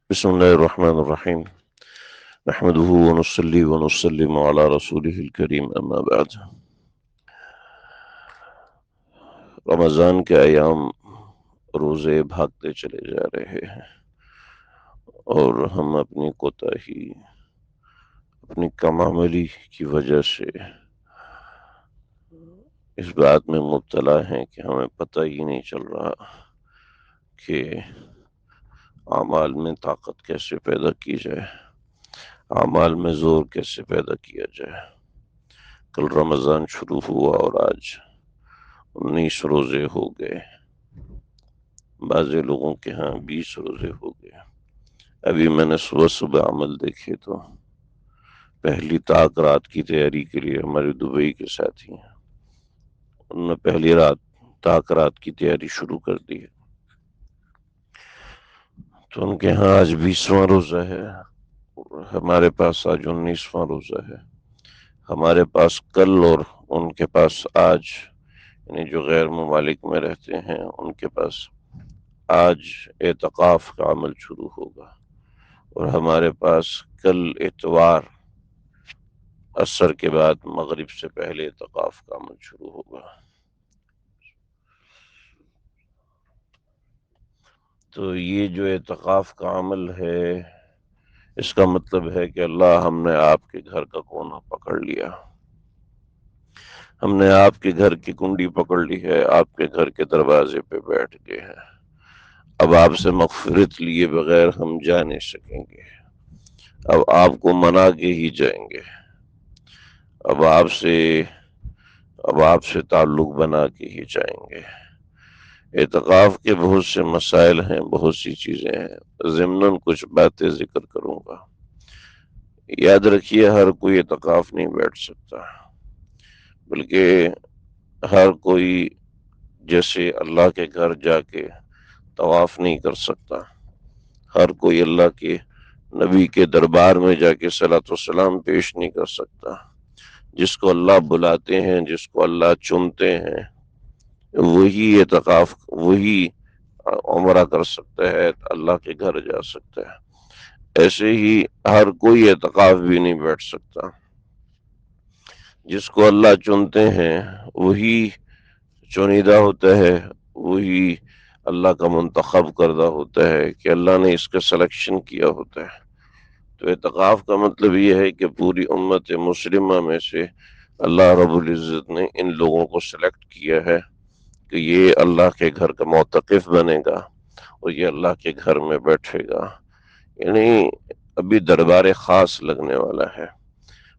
بسم الله الرحمن الرحيم. نحمده ونصلي ونسلم على رسوله الكريم أما بعد. رمضان کے ایام روزے بھاگتے چلے جا رہے ہیں اور ہم اپنی کوتاہی، اپنی کم عملی کی وجہ سے اس بات میں مبتلا ہیں کہ ہمیں پتہ ہی نہیں چل رہا کہ اعمال میں طاقت کیسے پیدا کی جائے، اعمال میں زور کیسے پیدا کیا جائے۔ کل رمضان شروع ہوا اور آج 19 روزے ہو گئے، بعض لوگوں کے ہاں 20 روزے ہو گئے۔ ابھی میں نے صبح عمل دیکھے تو پہلی طاق رات کی تیاری کے لیے ہمارے دبئی کے ساتھی ہیں، انہوں نے پہلی طاق رات کی تیاری شروع کر دی ہے، تو ان کے ہاں آج 20واں روزہ ہے، ہمارے پاس آج 19واں روزہ ہے۔ ہمارے پاس کل اور ان کے پاس آج، یعنی جو غیر ممالک میں رہتے ہیں ان کے پاس آج اعتکاف کا عمل شروع ہوگا، اور ہمارے پاس کل اتوار عصر کے بعد مغرب سے پہلے اعتکاف کا عمل شروع ہوگا۔ تو یہ جو اعتکاف کا عمل ہے، اس کا مطلب ہے کہ اللہ ہم نے آپ کے گھر کا کونا پکڑ لیا، ہم نے آپ کے گھر کی کنڈی پکڑ لی ہے، آپ کے گھر کے دروازے پہ بیٹھ گئے ہیں۔ اب آپ سے مغفرت لیے بغیر ہم جا نہیں سکیں گے، اب آپ کو منا کے ہی جائیں گے، اب آپ سے تعلق بنا کے ہی جائیں گے۔ اعتکاف کے بہت سے مسائل ہیں، بہت سی چیزیں ہیں، ضمناً کچھ باتیں ذکر کروں گا۔ یاد رکھیے، ہر کوئی اعتکاف نہیں بیٹھ سکتا، بلکہ ہر کوئی جیسے اللہ کے گھر جا کے طواف نہیں کر سکتا، ہر کوئی اللہ کے نبی کے دربار میں جا کے صلاۃ والسلام پیش نہیں کر سکتا۔ جس کو اللہ بلاتے ہیں، جس کو اللہ چنتے ہیں، وہی اعتکاف، وہی عمرہ کر سکتا ہے، اللہ کے گھر جا سکتا ہے۔ ایسے ہی ہر کوئی اعتکاف بھی نہیں بیٹھ سکتا۔ جس کو اللہ چنتے ہیں وہی چنیدہ ہوتا ہے، وہی اللہ کا منتخب کردہ ہوتا ہے کہ اللہ نے اس کا سلیکشن کیا ہوتا ہے۔ تو اعتکاف کا مطلب یہ ہے کہ پوری امت مسلمہ میں سے اللہ رب العزت نے ان لوگوں کو سلیکٹ کیا ہے کہ یہ اللہ کے گھر کا معتکف بنے گا اور یہ اللہ کے گھر میں بیٹھے گا۔ یعنی ابھی دربار خاص لگنے والا ہے۔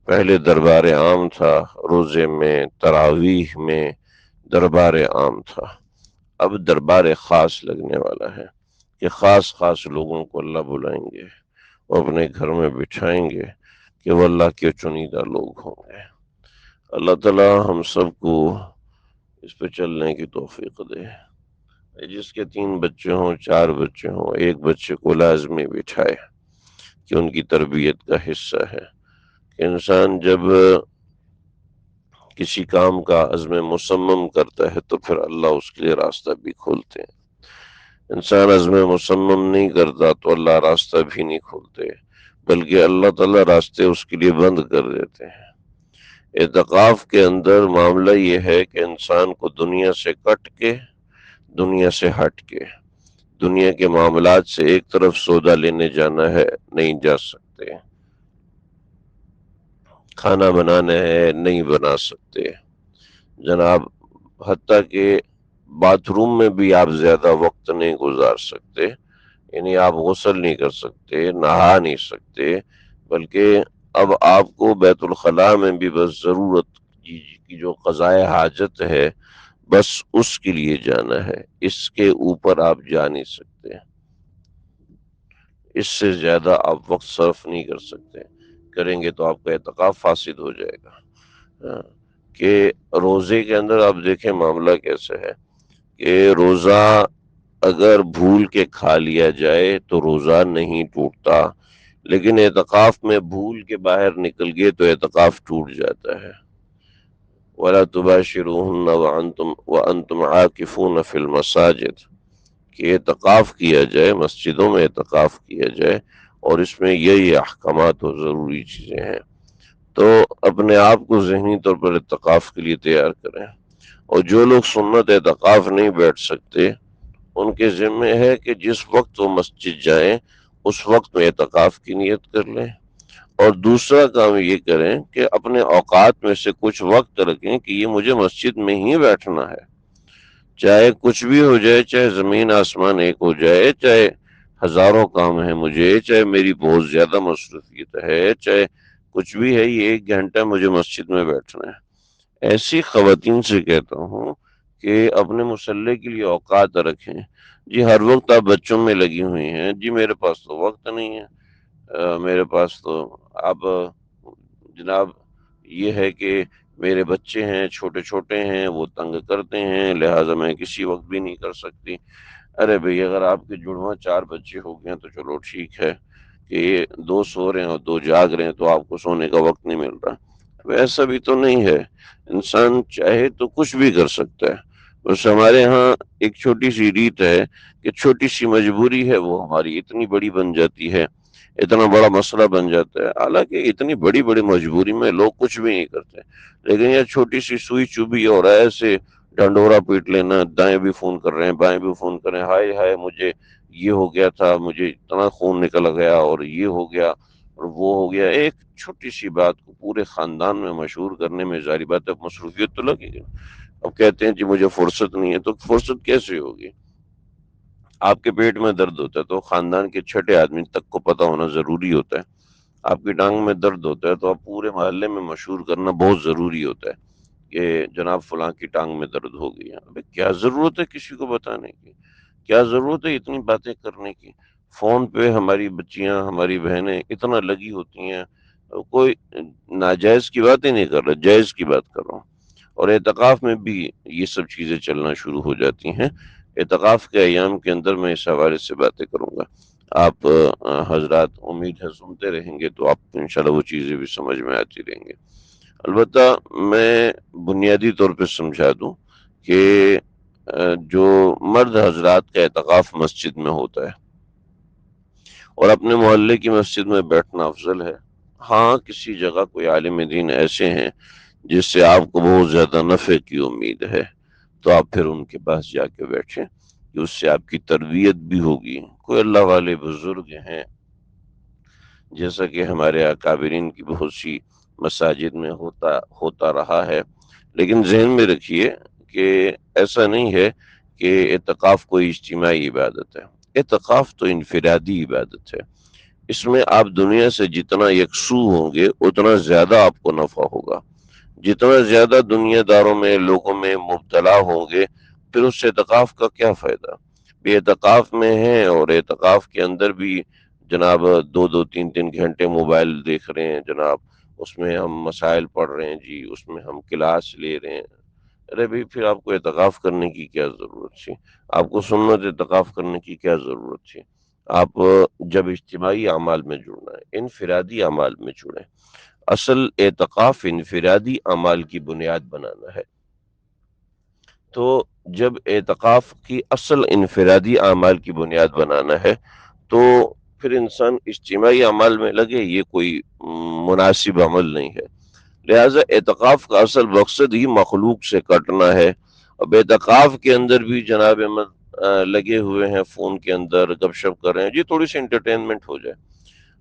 پہلے دربار عام تھا، روزے میں، تراویح میں دربار عام تھا، اب دربار خاص لگنے والا ہے کہ خاص لوگوں کو اللہ بلائیں گے اور اپنے گھر میں بٹھائیں گے کہ وہ اللہ کے چنیدہ لوگ ہوں گے۔ اللہ تعالی ہم سب کو اس پہ چلنے کی توفیق دے۔ جس کے 3 بچے ہوں، 4 بچے ہوں، ایک بچے کو لازمی بٹھائے کہ ان کی تربیت کا حصہ ہے۔ انسان جب کسی کام کا عزم مصمم کرتا ہے تو پھر اللہ اس کے لیے راستہ بھی کھولتے ہیں۔ انسان عزم مصمم نہیں کرتا تو اللہ راستہ بھی نہیں کھولتے، بلکہ اللہ تعالیٰ راستے اس کے لیے بند کر دیتے ہیں۔ اعتکاف کے اندر معاملہ یہ ہے کہ انسان کو دنیا سے کٹ کے، دنیا سے ہٹ کے، دنیا کے معاملات سے ایک طرف سودا لینے جانا ہے، نہیں جا سکتے۔ کھانا بنانا ہے، نہیں بنا سکتے جناب، حتیٰ کہ باتھ روم میں بھی آپ زیادہ وقت نہیں گزار سکتے، یعنی آپ غسل نہیں کر سکتے، نہا نہیں سکتے، بلکہ اب آپ کو بیت الخلاء میں بھی بس ضرورت کی جو قضائے حاجت ہے بس اس کے لیے جانا ہے، اس کے اوپر آپ جا نہیں سکتے، اس سے زیادہ آپ وقت صرف نہیں کر سکتے۔ کریں گے تو آپ کا اعتکاف فاسد ہو جائے گا۔ کہ روزے کے اندر آپ دیکھیں معاملہ کیسے ہے کہ روزہ اگر بھول کے کھا لیا جائے تو روزہ نہیں ٹوٹتا، لیکن اعتکاف میں بھول کے باہر نکل گئے تو اعتکاف ٹوٹ جاتا ہے۔ وَلَا تُبَاشِرُوهُنَّ وَأَنْتُمْ عَاكِفُونَ فِي الْمَسَاجِدِ، کہ اعتکاف کیا جائے، مسجدوں میں اعتکاف کیا جائے، اور اس میں یہی احکامات اور ضروری چیزیں ہیں، تو اپنے آپ کو ذہنی طور پر اعتکاف کے لیے تیار کریں۔ اور جو لوگ سنت اعتکاف نہیں بیٹھ سکتے، ان کے ذمہ ہے کہ جس وقت وہ مسجد جائیں اس وقت میں اعتکاف کی نیت کر لیں، اور دوسرا کام یہ کریں کہ اپنے اوقات میں سے کچھ وقت رکھیں کہ یہ مجھے مسجد میں ہی بیٹھنا ہے، چاہے کچھ بھی ہو جائے، چاہے زمین آسمان ایک ہو جائے، چاہے ہزاروں کام ہیں مجھے، چاہے میری بہت زیادہ مصروفیت ہے، چاہے کچھ بھی ہے، یہ 1 گھنٹہ مجھے مسجد میں بیٹھنا ہے۔ ایسی خواتین سے کہتا ہوں کہ اپنے مسلح کے لیے اوقات رکھیں۔ جی ہر وقت آپ بچوں میں لگی ہوئی ہیں، جی میرے پاس تو وقت نہیں ہے، میرے پاس تو اب جناب یہ ہے کہ میرے بچے ہیں، چھوٹے چھوٹے ہیں، وہ تنگ کرتے ہیں، لہٰذا میں کسی وقت بھی نہیں کر سکتی۔ ارے بھئی اگر آپ کے جڑواں 4 بچے ہو گئے ہیں تو چلو ٹھیک ہے کہ یہ 2 سو رہے ہیں اور 2 جاگ رہے ہیں تو آپ کو سونے کا وقت نہیں مل رہا۔ اب ایسا بھی تو نہیں ہے، انسان چاہے تو کچھ بھی کر سکتا ہے، بس ہمارے ہاں ایک چھوٹی سی ریت ہے کہ چھوٹی سی مجبوری ہے وہ ہماری اتنی بڑی بن جاتی ہے، اتنا بڑا مسئلہ بن جاتا ہے۔ حالانکہ اتنی بڑی بڑی مجبوری میں لوگ کچھ بھی نہیں کرتے، لیکن یہ چھوٹی سی سوئی چبھی اور ایسے ڈنڈورا پیٹ لینا، دائیں بھی فون کر رہے ہیں بائیں بھی فون کر رہے ہیں، ہائے ہائے مجھے یہ ہو گیا تھا، مجھے اتنا خون نکل گیا اور یہ ہو گیا اور وہ ہو گیا۔ ایک چھوٹی سی بات کو پورے خاندان میں مشہور کرنے میں ظاہر بات ہے مصروفیت تو لگے گی۔ اب کہتے ہیں جی مجھے فرصت نہیں ہے، تو فرصت کیسے ہوگی؟ آپ کے پیٹ میں درد ہوتا ہے تو خاندان کے چھٹے آدمی تک کو پتہ ہونا ضروری ہوتا ہے۔ آپ کی ٹانگ میں درد ہوتا ہے تو آپ پورے محلے میں مشہور کرنا بہت ضروری ہوتا ہے کہ جناب فلاں کی ٹانگ میں درد ہو گئی ہے۔ ابے کیا ضرورت ہے کسی کو بتانے کی؟ کیا ضرورت ہے اتنی باتیں کرنے کی؟ فون پہ ہماری بچیاں، ہماری بہنیں اتنا لگی ہوتی ہیں، کوئی ناجائز کی بات ہی نہیں کر رہا، جائز کی بات کر رہا ہوں۔ اور اعتکاف میں بھی یہ سب چیزیں چلنا شروع ہو جاتی ہیں۔ اعتکاف کے ایام کے اندر میں اس حوالے سے باتیں کروں گا، آپ حضرات امید ہے سنتے رہیں گے تو آپ کو انشاءاللہ وہ چیزیں بھی سمجھ میں آتی رہیں گے۔ البتہ میں بنیادی طور پہ سمجھا دوں کہ جو مرد حضرات کا اعتکاف مسجد میں ہوتا ہے اور اپنے محلے کی مسجد میں بیٹھنا افضل ہے۔ ہاں کسی جگہ کوئی عالم دین ایسے ہیں جس سے آپ کو بہت زیادہ نفع کی امید ہے تو آپ پھر ان کے پاس جا کے بیٹھیں کہ اس سے آپ کی تربیت بھی ہوگی۔ کوئی اللہ والے بزرگ ہیں جیسا کہ ہمارے اکابرین کی بہت سی مساجد میں ہوتا رہا ہے، لیکن ذہن میں رکھیے کہ ایسا نہیں ہے کہ اعتکاف کوئی اجتماعی عبادت ہے۔ اعتکاف تو انفرادی عبادت ہے، اس میں آپ دنیا سے جتنا یکسو ہوں گے اتنا زیادہ آپ کو نفع ہوگا۔ جتنا زیادہ دنیا داروں میں لوگوں میں مبتلا ہوں گے پھر اس اعتکاف کا کیا فائدہ؟ بے اعتکاف میں ہیں اور اعتکاف کے اندر بھی جناب 2 2 3 3 گھنٹے موبائل دیکھ رہے ہیں جناب، اس میں ہم مسائل پڑھ رہے ہیں، جی اس میں ہم کلاس لے رہے ہیں۔ ارے بھئی پھر آپ کو اعتکاف کرنے کی کیا ضرورت تھی؟ آپ کو سنت اعتکاف کرنے کی کیا ضرورت تھی؟ آپ جب اجتماعی اعمال میں جڑنا ہے، انفرادی اعمال میں جڑیں۔ اصل اعتکاف انفرادی اعمال کی بنیاد بنانا ہے، تو جب اعتکاف کی اصل انفرادی اعمال کی بنیاد بنانا ہے تو پھر انسان اجتماعی اعمال میں لگے، یہ کوئی مناسب عمل نہیں ہے۔ لہٰذا اعتکاف کا اصل مقصد ہی مخلوق سے کٹنا ہے۔ اب اعتکاف کے اندر بھی جناب احمد لگے ہوئے ہیں فون کے اندر گپ شپ کر رہے ہیں، جی تھوڑی سی انٹرٹینمنٹ ہو جائے۔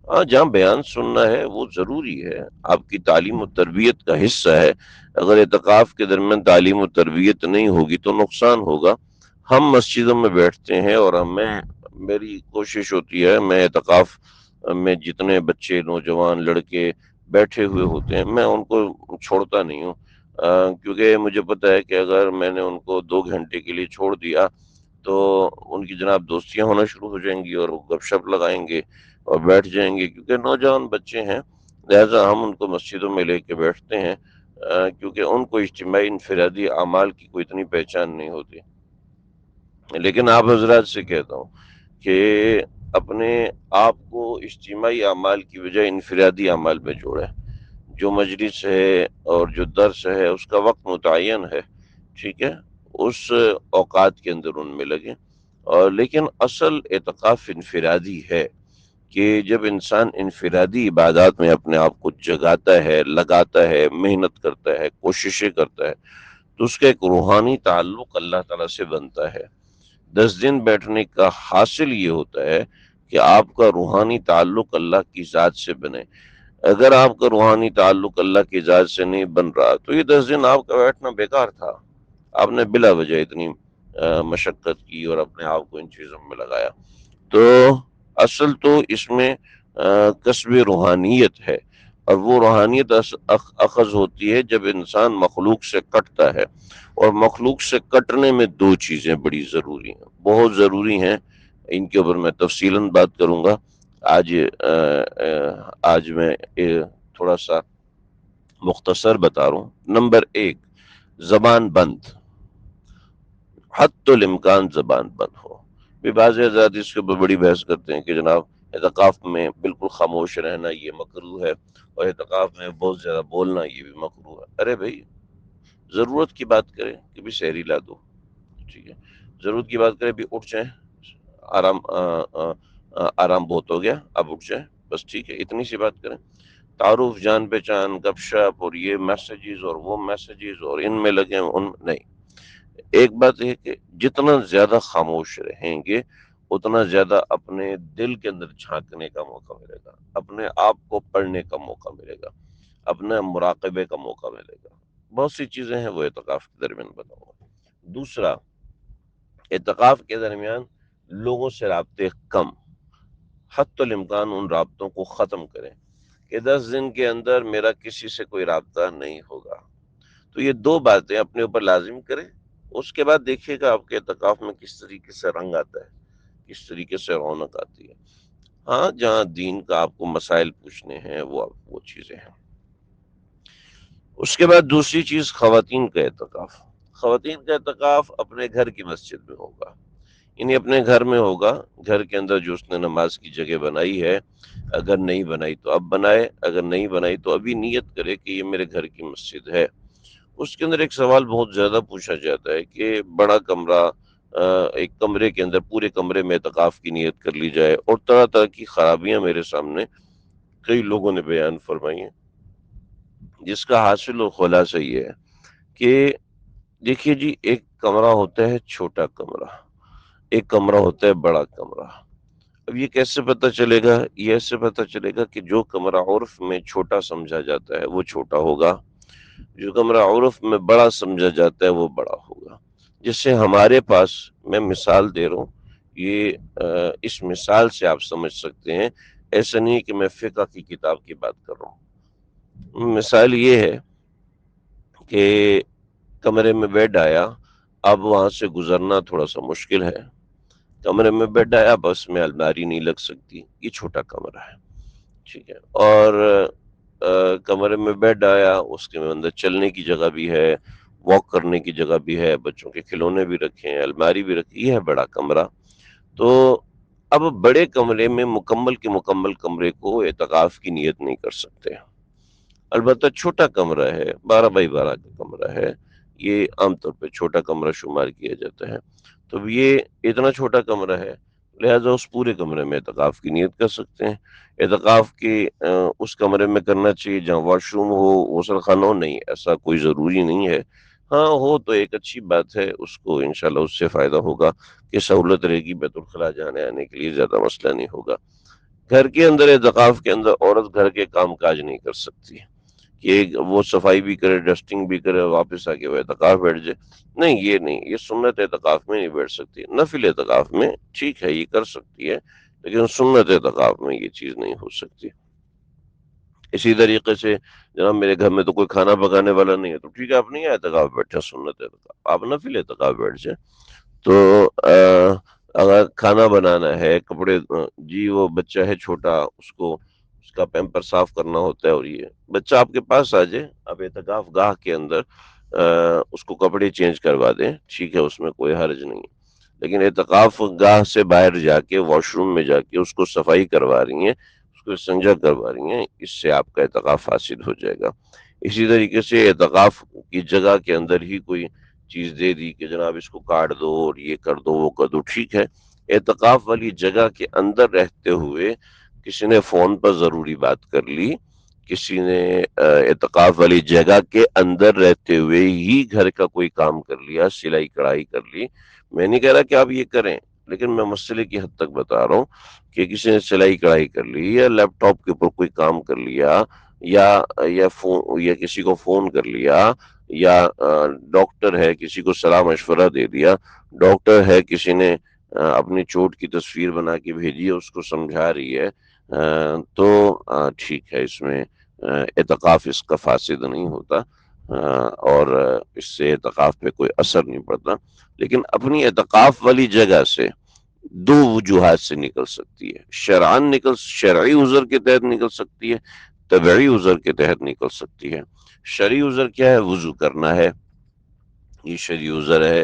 ہاں جہاں بیان سننا ہے وہ ضروری ہے، آپ کی تعلیم و تربیت کا حصہ ہے۔ اگر اعتکاف کے درمیان تعلیم و تربیت نہیں ہوگی تو نقصان ہوگا۔ ہم مسجدوں میں بیٹھتے ہیں اور میری کوشش ہوتی ہے، میں اعتکاف میں جتنے بچے نوجوان لڑکے بیٹھے ہوئے ہوتے ہیں میں ان کو چھوڑتا نہیں ہوں، کیونکہ مجھے پتا ہے کہ اگر میں نے ان کو 2 گھنٹے کے لیے چھوڑ دیا تو ان کی جناب دوستیاں ہونا شروع ہو جائیں گی اور وہ گپ شپ لگائیں گے اور بیٹھ جائیں گے، کیونکہ نوجوان بچے ہیں، لہٰذا ہم ان کو مسجدوں میں لے کے بیٹھتے ہیں، کیونکہ ان کو اجتماعی انفرادی اعمال کی کوئی اتنی پہچان نہیں ہوتی۔ لیکن آپ حضرات سے کہتا ہوں کہ اپنے آپ کو اجتماعی اعمال کی بجائے انفرادی اعمال میں جوڑیں۔ جو مجلس ہے اور جو درس ہے اس کا وقت متعین ہے، ٹھیک ہے، اس اوقات کے اندر ان میں لگیں اور لیکن اصل اعتکاف انفرادی ہے، کہ جب انسان انفرادی عبادات میں اپنے آپ کو جگاتا ہے، لگاتا ہے، محنت کرتا ہے، کوششیں کرتا ہے، تو اس کا ایک روحانی تعلق اللہ تعالیٰ سے بنتا ہے۔ 10 دن بیٹھنے کا حاصل یہ ہوتا ہے کہ آپ کا روحانی تعلق اللہ کی ذات سے بنے۔ اگر آپ کا روحانی تعلق اللہ کی ذات سے نہیں بن رہا تو یہ 10 دن آپ کا بیٹھنا بیکار تھا، آپ نے بلا وجہ اتنی مشقت کی اور اپنے آپ کو ان چیزوں میں لگایا۔ تو اصل تو اس میں کسب روحانیت ہے، اور وہ روحانیت اخذ ہوتی ہے جب انسان مخلوق سے کٹتا ہے، اور مخلوق سے کٹنے میں 2 چیزیں بڑی ضروری ہیں، بہت ضروری ہیں۔ ان کے اوپر میں تفصیلاً بات کروں گا۔ آج میں تھوڑا سا مختصر بتا رہا ہوں۔ نمبر 1، زبان بند، حتی الامکان زبان بند ہو۔ بھی بعض حضرات اس کے اوپر بڑی بحث کرتے ہیں کہ جناب اعتکاف میں بالکل خاموش رہنا یہ مکروہ ہے، اور اعتکاف میں بہت زیادہ بولنا یہ بھی مکروہ ہے۔ ارے بھائی، ضرورت کی بات کریں کہ بھی سحری لا دو، ٹھیک ہے، ضرورت کی بات کریں بھی اٹھ جائیں، آرام بہت ہو گیا، اب اٹھ جائیں، بس ٹھیک ہے، اتنی سی بات کریں۔ تعارف، جان پہچان، گپ شپ اور یہ میسیجز اور وہ میسیجز اور ان میں لگے ان نہیں۔ ایک بات یہ کہ جتنا زیادہ خاموش رہیں گے اتنا زیادہ اپنے دل کے اندر جھانکنے کا موقع ملے گا، اپنے آپ کو پڑھنے کا موقع ملے گا، اپنے مراقبے کا موقع ملے گا۔ بہت سی چیزیں ہیں وہ اعتکاف کے درمیان بتاؤں گا۔ دوسرا، اعتکاف کے درمیان لوگوں سے رابطے کم، حتی الامکان ان رابطوں کو ختم کریں کہ 10 دن کے اندر میرا کسی سے کوئی رابطہ نہیں ہوگا۔ تو یہ 2 باتیں اپنے اوپر لازم کریں، اس کے بعد دیکھیے گا آپ کے اعتکاف میں کس طریقے سے رنگ آتا ہے، کس طریقے سے رونق آتی ہے۔ ہاں، جہاں دین کا آپ کو مسائل پوچھنے ہیں وہ چیزیں ہیں۔ اس کے بعد دوسری چیز، خواتین کا اعتکاف۔ خواتین کا اعتکاف اپنے گھر کی مسجد میں ہوگا، یعنی اپنے گھر میں ہوگا، گھر کے اندر جو اس نے نماز کی جگہ بنائی ہے، اگر نہیں بنائی تو اب بنائے، اگر نہیں بنائی تو ابھی نیت کرے کہ یہ میرے گھر کی مسجد ہے۔ اس کے اندر ایک سوال بہت زیادہ پوچھا جاتا ہے کہ بڑا کمرہ، ایک کمرے کے اندر پورے کمرے میں اعتکاف کی نیت کر لی جائے، اور طرح طرح کی خرابیاں میرے سامنے کئی لوگوں نے بیان فرمائی ہیں، جس کا حاصل و خلاصہ یہ ہے کہ دیکھیے جی، ایک کمرہ ہوتا ہے چھوٹا کمرہ، ایک کمرہ ہوتا ہے بڑا کمرہ۔ اب یہ کیسے پتہ چلے گا؟ یہ ایسے پتہ چلے گا کہ جو کمرہ عرف میں چھوٹا سمجھا جاتا ہے وہ چھوٹا ہوگا، جو کمرہ عرف میں بڑا سمجھا جاتا ہے وہ بڑا ہوگا۔ جس سے ہمارے پاس، میں مثال دے رہا ہوں، یہ اس مثال سے آپ سمجھ سکتے ہیں، ایسا نہیں کہ میں فقہ کی کتاب کی بات کر رہا ہوں۔ مثال یہ ہے کہ کمرے میں بیڈ آیا، اب وہاں سے گزرنا تھوڑا سا مشکل ہے۔ کمرے میں بیڈ آیا، بس میں الماری نہیں لگ سکتی، یہ چھوٹا کمرہ ہے، ٹھیک ہے۔ اور کمرے میں بیڈ آیا، اس کے اندر چلنے کی جگہ بھی ہے، واک کرنے کی جگہ بھی ہے، بچوں کے کھلونے بھی رکھے ہیں، الماری بھی رکھی، یہ ہے بڑا کمرہ۔ تو اب بڑے کمرے میں مکمل کے مکمل کمرے کو اعتکاف کی نیت نہیں کر سکتے۔ البتہ چھوٹا کمرہ ہے، 12x12 کا کمرہ ہے، یہ عام طور پہ چھوٹا کمرہ شمار کیا جاتا ہے۔ تو یہ اتنا چھوٹا کمرہ ہے، لہٰذا اس پورے کمرے میں اعتکاف کی نیت کر سکتے ہیں۔ اعتکاف کی اس کمرے میں کرنا چاہیے جہاں واش روم ہو، غسل خانہ ہو، نہیں، ایسا کوئی ضروری نہیں ہے۔ ہاں ہو تو ایک اچھی بات ہے، اس کو انشاءاللہ اس سے فائدہ ہوگا کہ سہولت رہے گی، بیت الخلاء جانے آنے کے لیے زیادہ مسئلہ نہیں ہوگا۔ گھر کے اندر، اعتکاف کے اندر عورت گھر کے کام کاج نہیں کر سکتی کہ وہ صفائی بھی کرے، ڈسٹنگ بھی کرے، واپس آ کے وہ اعتکاف بیٹھ جائے، نہیں، یہ نہیں، یہ سنت اعتکاف میں نہیں بیٹھ سکتی۔ نفل اعتکاف میں ٹھیک ہے یہ کر سکتی ہے، لیکن سنت اعتکاف میں یہ چیز نہیں ہو سکتی۔ اسی طریقے سے جناب میرے گھر میں تو کوئی کھانا پکانے والا نہیں ہے، تو ٹھیک ہے آپ نہیں اعتکاف بیٹھے، سنت اعتکاف، آپ نفل اعتکاف بیٹھ جائیں۔ تو اگر کھانا بنانا ہے، کپڑے، جی وہ بچہ ہے چھوٹا، اس کو اس کا پیمپر صاف کرنا ہوتا ہے، اور یہ بچہ آپ کے پاس آ جائے، آپ اعتکاف گاہ کے اندر اس کو کپڑے چینج کروا دیں، ٹھیک ہے، اس میں کوئی حرج نہیں۔ لیکن اعتکاف گاہ سے باہر جا کے واش روم میں جا کے اس کو صفائی کروا رہی ہیں، اس کو استنجا کروا رہی ہیں، اس سے آپ کا اعتکاف فاسد ہو جائے گا۔ اسی طریقے سے اعتکاف کی جگہ کے اندر ہی کوئی چیز دے دی کہ جناب اس کو کاٹ دو اور یہ کر دو وہ کر دو، ٹھیک ہے۔ اعتکاف والی جگہ کے اندر رہتے ہوئے کسی نے فون پر ضروری بات کر لی، کسی نے اعتکاف والی جگہ کے اندر رہتے ہوئے ہی گھر کا کوئی کام کر لیا، سلائی کڑھائی کر لی، میں نہیں کہہ رہا کہ آپ یہ کریں، لیکن میں مسئلے کی حد تک بتا رہا ہوں کہ کسی نے سلائی کڑھائی کر لی یا لیپ ٹاپ کے اوپر کوئی کام کر لیا، یا کسی کو فون کر لیا، یا ڈاکٹر ہے کسی کو صلاح مشورہ دے دیا، ڈاکٹر ہے کسی نے اپنی چوٹ کی تصویر بنا کے بھیجی ہے، اس کو سمجھا رہی ہے، تو ٹھیک ہے، اس میں اعتکاف اس کا فاسد نہیں ہوتا، اور اس سے اعتکاف پہ کوئی اثر نہیں پڑتا، لیکن اپنی اعتکاف والی جگہ سے دو وجوہات سے نکل سکتی ہے، شرعی عذر کے تحت نکل سکتی ہے، طبعی عذر کے تحت نکل سکتی ہے۔ شرعی عذر کیا ہے؟ وضو کرنا ہے، یہ شرعی عذر ہے،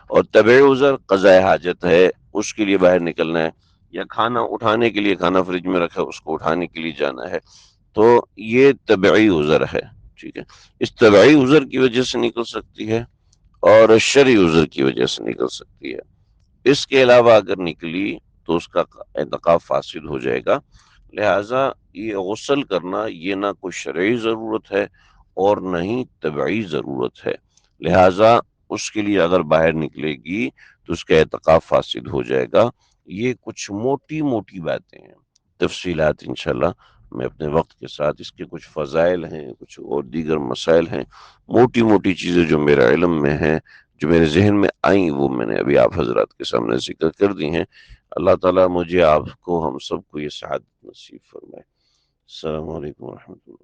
اور طبعی عذر قضاء حاجت ہے، اس کے لیے باہر نکلنا ہے، یا کھانا اٹھانے کے لیے، کھانا فریج میں رکھا اس کو اٹھانے کے لیے جانا ہے، تو یہ طبعی عذر ہے، ٹھیک ہے۔ اس طبعی عذر کی وجہ سے نکل سکتی ہے اور شرعی عذر کی وجہ سے نکل سکتی ہے۔ اس کے علاوہ اگر نکلی تو اس کا اعتکاف فاسد ہو جائے گا۔ لہٰذا یہ غسل کرنا یہ نہ کوئی شرعی ضرورت ہے اور نہ ہی طبعی ضرورت ہے، لہٰذا اس کے لیے اگر باہر نکلے گی تو اس کا اعتکاف فاسد ہو جائے گا۔ یہ کچھ موٹی موٹی باتیں ہیں، تفصیلات انشاءاللہ میں اپنے وقت کے ساتھ، اس کے کچھ فضائل ہیں، کچھ اور دیگر مسائل ہیں، موٹی موٹی چیزیں جو میرے علم میں ہیں، جو میرے ذہن میں آئیں، وہ میں نے ابھی آپ حضرات کے سامنے ذکر کر دی ہیں۔ اللہ تعالیٰ مجھے، آپ کو، ہم سب کو یہ سعادت نصیب فرمائے۔ السلام علیکم ورحمۃ اللہ۔